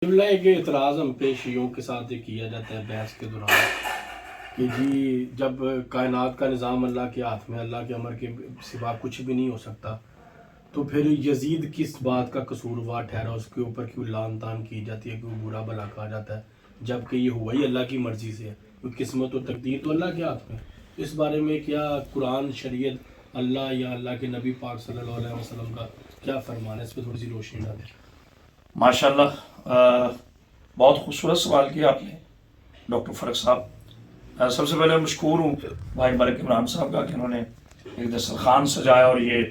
جملہ ایک اعتراض ہم پہ شیعوں کے ساتھ یہ کیا جاتا ہے بحث کے دوران کہ جی جب کائنات کا نظام اللہ کے ہاتھ میں، اللہ کے امر کے سوا کچھ بھی نہیں ہو سکتا، تو پھر یزید کس بات کا قصوروار ٹھہرا، اس کے اوپر کیوں لعن طعن کی جاتی ہے، کیوں برا بھلا کہا جاتا ہے، جبکہ یہ ہوا ہی اللہ کی مرضی سے ہے، کیونکہ قسمت و تقدیر تو اللہ کے ہاتھ میں۔ اس بارے میں کیا قرآن، شریعت، اللہ یا اللہ کے نبی پاک صلی اللہ علیہ وسلم کا کیا فرمان ہے؟ اس پہ تھوڑی سی روشنی ڈالیں۔ ماشاء اللہ، بہت خوبصورت سوال کیا آپ نے ڈاکٹر فرق صاحب۔ سب سے پہلے مشکور ہوں بھائی ملک عمران صاحب کا کہ انہوں نے ایک دسترخوان سجایا اور یہ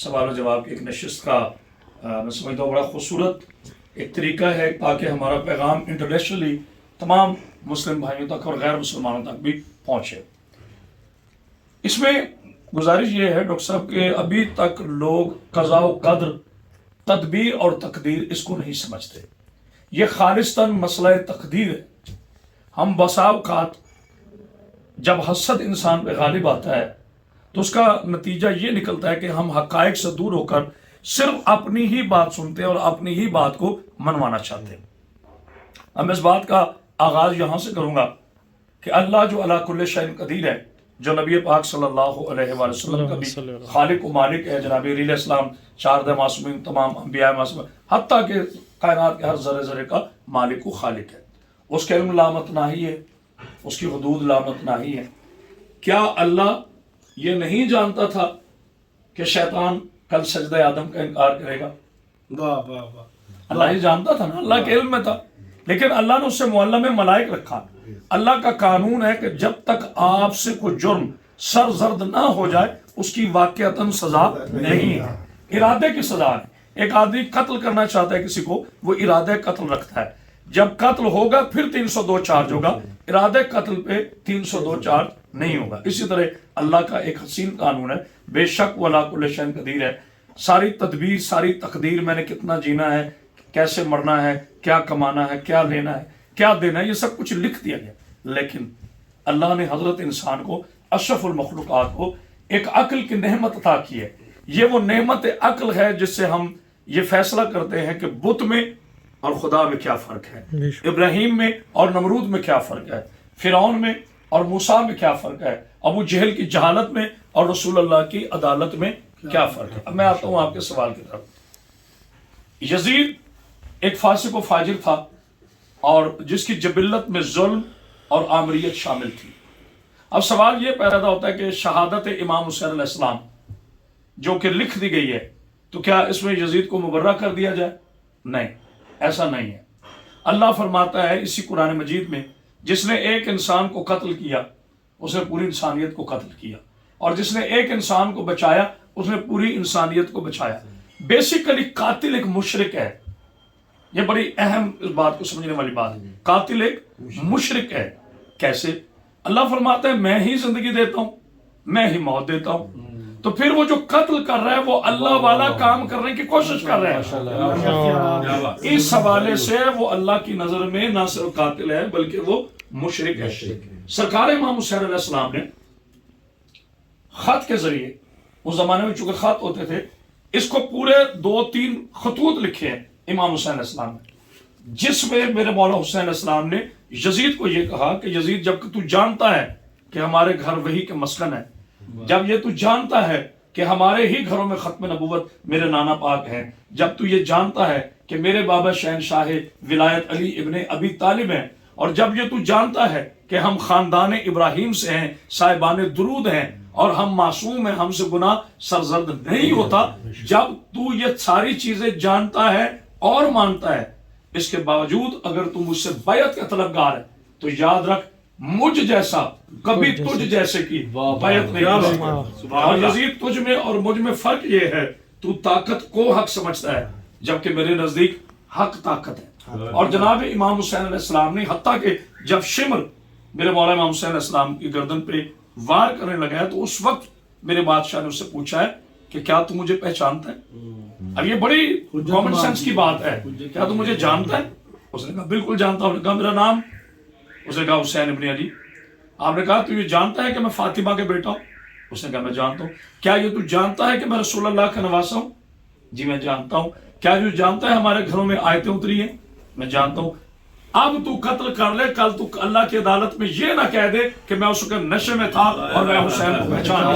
سوال و جواب کی ایک نشست کا میں سمجھتا ہوں بڑا خوبصورت ایک طریقہ ہے تاکہ ہمارا پیغام انٹرنیشنلی تمام مسلم بھائیوں تک اور غیر مسلمانوں تک بھی پہنچے۔ اس میں گزارش یہ ہے ڈاکٹر صاحب کہ ابھی تک لوگ قضاء و قدر، تدبیر اور تقدیر اس کو نہیں سمجھتے۔ یہ خالصتاً مسئلہ تقدیر ہے۔ ہم بسا اوقات جب حسد انسان پہ غالب آتا ہے تو اس کا نتیجہ یہ نکلتا ہے کہ ہم حقائق سے دور ہو کر صرف اپنی ہی بات سنتے ہیں اور اپنی ہی بات کو منوانا چاہتے ہیں۔ اب میں اس بات کا آغاز یہاں سے کروں گا کہ اللہ جو علی کل شیء قدیر ہے، جو نبی پاک صلی اللہ علیہ وآلہ وسلم کا بھی خالق و مالک ہے، جناب علیہ السلام چاردہ معصومین، تمام انبیاء معصومین، حتیٰ کہ کائنات کے ہر ذرے ذرے کا مالک و خالق ہے، اس کے علم لامتناہی ہے، اس کی حدود لامتناہی ہے۔ کیا اللہ یہ نہیں جانتا تھا کہ شیطان کل سجدہ آدم کا انکار کرے گا؟ واہ واہ واہ، اللہ یہ جانتا تھا نا، اللہ کے علم میں تھا، لیکن اللہ نے اس سے معلم ملائک رکھا۔ اللہ کا قانون ہے کہ جب تک آپ سے کوئی جرم سرزرد نہ ہو جائے اس کی واقعتاً سزا نہیں ہے، ارادے کی سزا ہے۔ ایک آدمی قتل کرنا چاہتا ہے کسی کو، وہ ارادہ قتل رکھتا ہے، جب قتل ہوگا پھر 302 چارج ہوگا، ارادہ قتل پہ 302 چارج نہیں ہوگا۔ اسی طرح اللہ کا ایک حسین قانون ہے، بے شک وہ علی کل شیء قدیر ہے۔ ساری تدبیر، ساری تقدیر، میں نے کتنا جینا ہے، کیسے مرنا ہے، کیا کمانا ہے، کیا لینا ہے، کیا دینا ہے، یہ سب کچھ لکھ دیا گیا۔ لیکن اللہ نے حضرت انسان کو، اشرف المخلوقات کو، ایک عقل کی نعمت عطا کی ہے۔ یہ وہ نعمت عقل ہے جس سے ہم یہ فیصلہ کرتے ہیں کہ بت میں اور خدا میں کیا فرق ہے، ابراہیم میں اور نمرود میں کیا فرق ہے، فرعون میں اور موسیٰ میں کیا فرق ہے، ابو جہل کی جہالت میں اور رسول اللہ کی عدالت میں کیا فرق ہے۔ اب میں آتا ہوں آپ کے سوال کی طرف۔ یزید ایک فاسق و فاجر تھا اور جس کی جبلت میں ظلم اور آمریت شامل تھی۔ اب سوال یہ پیدا ہوتا ہے کہ شہادت امام حسین علیہ السلام جو کہ لکھ دی گئی ہے، تو کیا اس میں یزید کو مبرہ کر دیا جائے؟ نہیں، ایسا نہیں ہے۔ اللہ فرماتا ہے اسی قرآن مجید میں، جس نے ایک انسان کو قتل کیا اس نے پوری انسانیت کو قتل کیا، اور جس نے ایک انسان کو بچایا اس نے پوری انسانیت کو بچایا۔ بیسیکلی قاتل ایک مشرک ہے، یہ بڑی اہم اس بات کو سمجھنے والی بات ہے۔ قاتل ایک مشرک ہے۔ کیسے؟ اللہ فرماتا ہے میں ہی زندگی دیتا ہوں، میں ہی موت دیتا ہوں، تو پھر وہ جو قتل کر رہا ہے وہ اللہ والا کام کرنے کی کوشش کر رہا ہے۔ اس حوالے سے وہ اللہ کی نظر میں نہ صرف قاتل ہے بلکہ وہ مشرک ہے۔ سرکار امام حسین علیہ السلام نے خط کے ذریعے، اس زمانے میں چونکہ خط ہوتے تھے، اس کو پورے 2-3 خطوط لکھے ہیں امام حسین علیہ السلام نے، جس میں میرے مولا حسین علیہ السلام نے یزید کو یہ کہا کہ یزید جب کہ تو جانتا ہے کہ ہمارے گھر وہی کے مسکن ہے، جب یہ تو جانتا ہے کہ ہمارے ہی گھروں میں ختم نبوت میرے نانا پاک ہیں، جب تو یہ جانتا ہے کہ میرے بابا شہنشاہ ولایت علی ابن ابی طالب ہیں، اور جب یہ تو جانتا ہے کہ ہم خاندان ابراہیم سے ہیں، صاحبان درود ہیں، اور ہم معصوم ہیں، ہم سے گناہ سرزد نہیں ہوتا، جب تو یہ ساری چیزیں جانتا ہے اور مانتا ہے، اس کے باوجود اگر تو مجھ سے بیعت کا طلبگار ہے تو یاد رکھ مجھ جیسا کبھی تجھ جیسے کی بیعت نہیں کی۔ اور یزید تجھ میں اور مجھ میں فرق یہ ہے، تو طاقت کو حق سمجھتا ہے جبکہ میرے نزدیک حق طاقت ہے۔ اور جناب امام حسین علیہ السلام نے حتیٰ کہ جب شمر میرے مولا امام حسین علیہ السلام کی گردن پہ وار کرنے لگا ہے تو اس وقت میرے بادشاہ نے اس سے پوچھا ہے کہ کیا تو مجھے پہچانتا ہے؟ اب یہ بڑی کامن سینس کی بات ہے، کیا تو مجھے جانتا ہے؟ اس نے کہا بالکل جانتا ہوں۔ نے کہا میرا نام؟ اس نے کہا حسین ابن علی۔ آپ نے کہا تو یہ جانتا ہے کہ میں فاطمہ کے بیٹا ہوں؟ اس نے کہا میں جانتا ہوں۔ کیا یہ تو جانتا ہے کہ میں رسول اللہ کا نواسا ہوں؟ جی میں جانتا ہوں۔ کیا یہ جانتا ہے ہمارے گھروں میں آیتیں اتری ہیں؟ میں جانتا ہوں اب تو قتل کر لے, کل تو اللہ کی عدالت میں یہ نہ کہہ دے کہ میں اس وقت نشے میں تھا اور میں حسین کو پہچان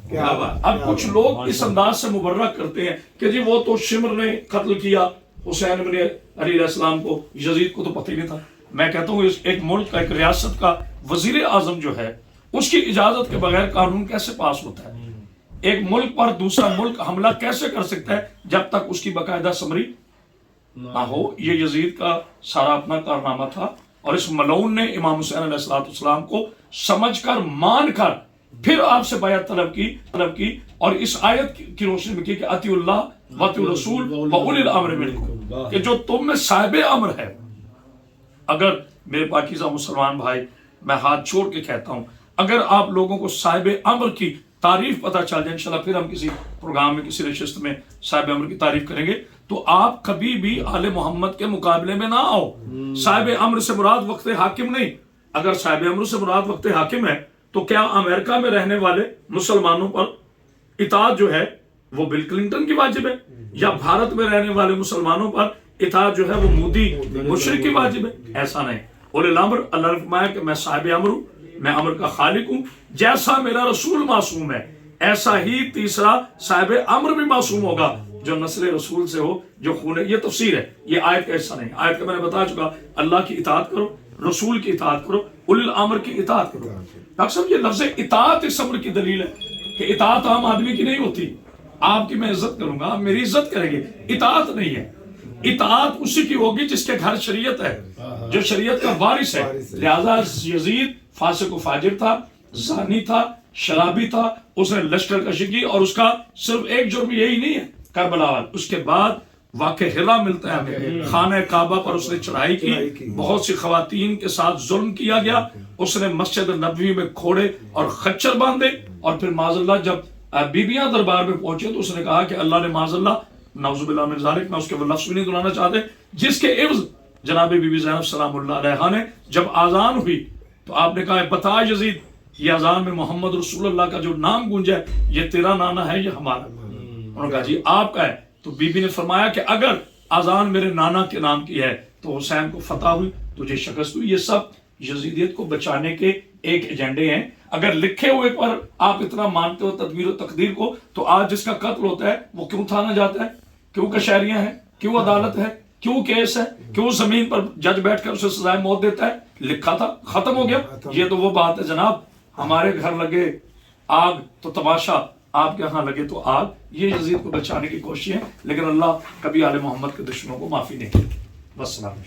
لیا. اب کچھ لوگ اس انداز سے مبرہ کرتے ہیں کہ جی وہ تو شمر نے قتل کیا حسین بن علی علیہ السلام کو, یزید کو تو پتہ ہی نہیں تھا. میں کہتا ہوں ایک ملک کا, ایک ریاست کا وزیر اعظم جو ہے اس کی اجازت کے بغیر قانون کیسے پاس ہوتا ہے؟ ایک ملک پر دوسرا ملک حملہ کیسے کر سکتا ہے جب تک اس کی باقاعدہ سمری نہ ہو؟ یہ یزید کا سارا اپنا کارنامہ تھا, اور اس ملعون نے امام حسین علیہ السلام کو سمجھ کر مان کر پھر آپ سے بیعت طلب کی اور اس آیت کی روشنی میں کی کہ اطیعوا اللہ واطیعوا الرسول واولی الامر منکم, کہ جو تم میں صاحب امر ہے. اگر میرے پاکیزہ مسلمان بھائی, میں ہاتھ چھوڑ کے کہتا ہوں, اگر آپ لوگوں کو صاحب امر کی تعریف پتہ چل جائے, انشاءاللہ پھر ہم کسی پروگرام میں کسی نشست میں صاحب امر کی تعریف کریں گے, تو آپ کبھی بھی آل محمد کے مقابلے میں نہ آؤ. صاحب امر سے مراد وقت حاکم نہیں. اگر صاحب امر سے مراد وقت حاکم ہے تو کیا امریکہ میں رہنے والے مسلمانوں پر اطاعت جو ہے وہ بل کلنٹن کی واجب ہے, یا بھارت میں رہنے والے مسلمانوں پر اطاعت جو ہے وہ مودی مشرک کی واجب ہے؟ ایسا نہیں. اولی الامر, اللہ نے فرمایا کہ میں صاحب امر ہوں, میں امر کا خالق ہوں. جیسا میرا رسول معصوم ہے ایسا ہی تیسرا صاحب امر بھی معصوم ہوگا جو نسل رسول سے ہو, جو خون. یہ تفسیر ہے, یہ آیت کا حصہ نہیں. آیت کا میں نے بتا چکا, اللہ کی اطاعت کرو, رسول کی اطاعت کرو, اولی الامر کی اطاعت کرو. ڈاکٹر صاحب یہ لفظ اطاعت اس امر کی دلیل ہے کہ اطاعت عام آدمی کی نہیں ہوتی. آپ کی میں عزت کروں گا, آپ میری عزت کریں گے, اطاعت نہیں ہے. اطاعت اسی کی ہوگی جس کے گھر شریعت ہے, جو شریعت کا وارث ہے. لہذا یزید فاسق و فاجر تھا, زانی تھا, شرابی تھا, اس نے لشکر کشی کی, اور اس کا صرف ایک جرم یہی نہیں ہے کربلا والا. اس کے بعد واقع ہرا ملتا ہے ہمیں, خانہ کعبہ پر اس نے چڑھائی کی, بہت سی خواتین کے ساتھ ظلم کیا گیا, اس نے مسجد نبوی میں کھوڑے اور خچر باندھے, اور پھر معاذ اللہ جب بیبیاں دربار میں پہنچے تو اس نے کہا کہ اللہ نے معاذ اللہ, نعوذ باللہ من ذالک, میں اس کے وہ لفظ بھی نہیں دلانا چاہتے, جس کے عوض جناب بی بی زینب سلام اللہ علیہا نے جب آذان ہوئی تو آپ نے کہا بتا یزید, یہ اذان میں محمد رسول اللہ کا جو نام گونجا ہے یہ تیرا نانا ہے یا ہمارا؟ انہوں نے کہا جی آپ کا ہے. تو بی بی نے فرمایا کہ اگر اذان میرے نانا کے نام کی ہے تو حسین کو فتح ہوئی, تجھے شکست ہوئی. یہ سب یزیدیت کو بچانے کے ایک ایجنڈے ہیں. اگر لکھے ہوئے پر آپ اتنا مانتے ہو تدبیر و تقدیر کو, تو آج جس کا قتل ہوتا ہے وہ کیوں تھانا جاتا ہے, کیوں کچہریاں ہیں, کیوں عدالت ہے, کیوں کیس ہے, کیوں زمین پر جج بیٹھ کر اسے سزائے موت دیتا ہے؟ لکھا تھا, ختم ہو گیا. یہ تو وہ بات ہے جناب, ہمارے گھر لگے آگ تو تماشا, آپ کے ہاں لگے تو آگ. یہ یزید کو بچانے کی کوشش ہے, لیکن اللہ کبھی آل محمد کے دشمنوں کو معافی نہیں. والسلام.